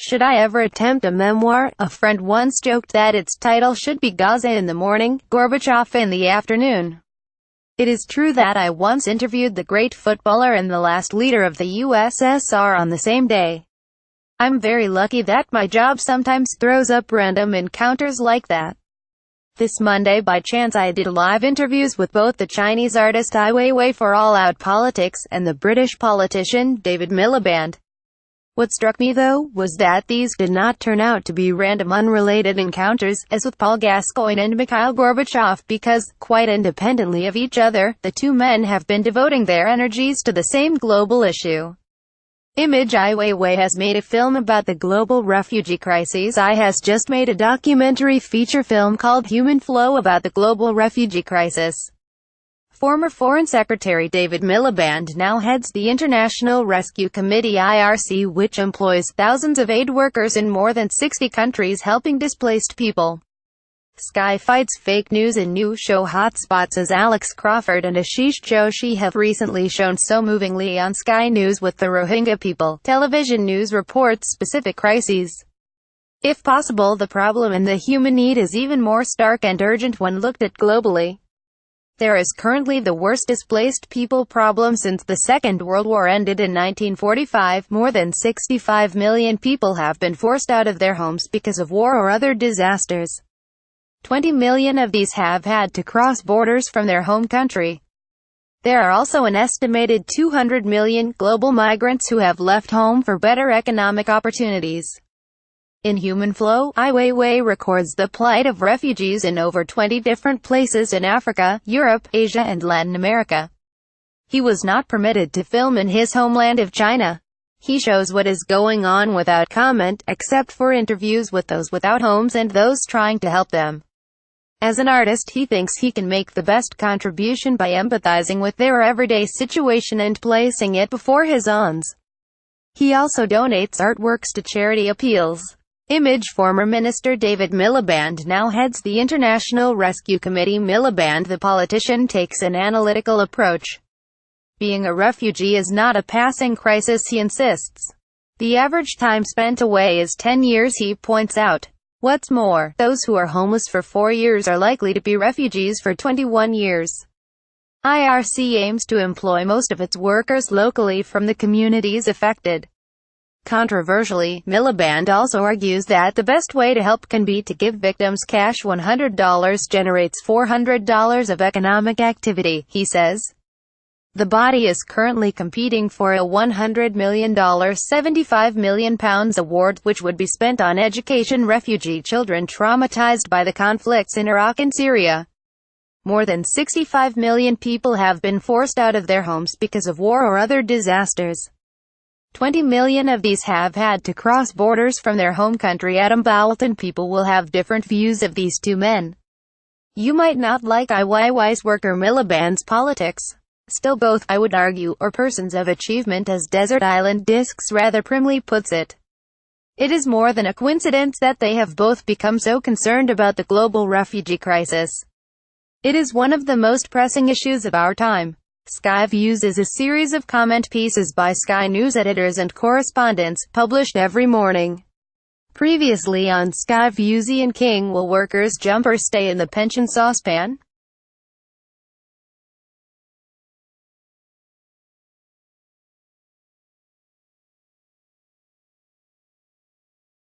Should I ever attempt a memoir? A friend once joked that its title should be Gazza in the morning, Gorbachev in the afternoon. It is true that I once interviewed the great footballer and the last leader of the USSR on the same day. I'm very lucky that my job sometimes throws up random encounters like that. This Monday by chance I did live interviews with both the Chinese artist Ai Weiwei for All Out Politics, and the British politician David Miliband. What struck me though, was that these did not turn out to be random unrelated encounters, as with Paul Gascoigne and Mikhail Gorbachev, because, quite independently of each other, the two men have been devoting their energies to the same global issue. Image Ai Weiwei has made a film about the global refugee crisis. Ai has just made a documentary feature film called Human Flow about the global refugee crisis. Former Foreign Secretary David Miliband now heads the International Rescue Committee (IRC), which employs thousands of aid workers in more than 60 countries helping displaced people. Sky fights fake news in new show Hotspots, as Alex Crawford and Ashish Joshi have recently shown so movingly on Sky News with the Rohingya people. Television news reports specific crises. If possible, the problem and the human need is even more stark and urgent when looked at globally. There is currently the worst displaced people problem since the Second World War ended in 1945. More than 65 million people have been forced out of their homes because of war or other disasters. 20 million of these have had to cross borders from their home country. There are also an estimated 200 million global migrants who have left home for better economic opportunities. In Human Flow, Ai Weiwei records the plight of refugees in over 20 different places in Africa, Europe, Asia and Latin America. He was not permitted to film in his homeland of China. He shows what is going on without comment, except for interviews with those without homes and those trying to help them. As an artist, he thinks he can make the best contribution by empathizing with their everyday situation and placing it before his own. He also donates artworks to charity appeals. Image Former Minister David Miliband now heads the International Rescue Committee. Miliband, the politician, takes an analytical approach. Being a refugee is not a passing crisis, he insists. The average time spent away is 10 years, he points out. What's more, those who are homeless for 4 years are likely to be refugees for 21 years. IRC aims to employ most of its workers locally from the communities affected. Controversially, Miliband also argues that the best way to help can be to give victims cash. $100 generates $400 of economic activity, he says. The body is currently competing for a $100 million £75 million award, which would be spent on education refugee children traumatized by the conflicts in Iraq and Syria. More than 65 million people have been forced out of their homes because of war or other disasters. 20 million of these have had to cross borders from their home country. Adam Boulton. People will have different views of these two men. You might not like Ai Weiwei's work or Miliband's politics. Still both, I would argue, are persons of achievement, as Desert Island Discs rather primly puts it. It is more than a coincidence that they have both become so concerned about the global refugee crisis. It is one of the most pressing issues of our time. Sky Views is a series of comment pieces by Sky News editors and correspondents, published every morning. Previously on Sky Views, Ian King. Will workers jump or stay in the pension saucepan?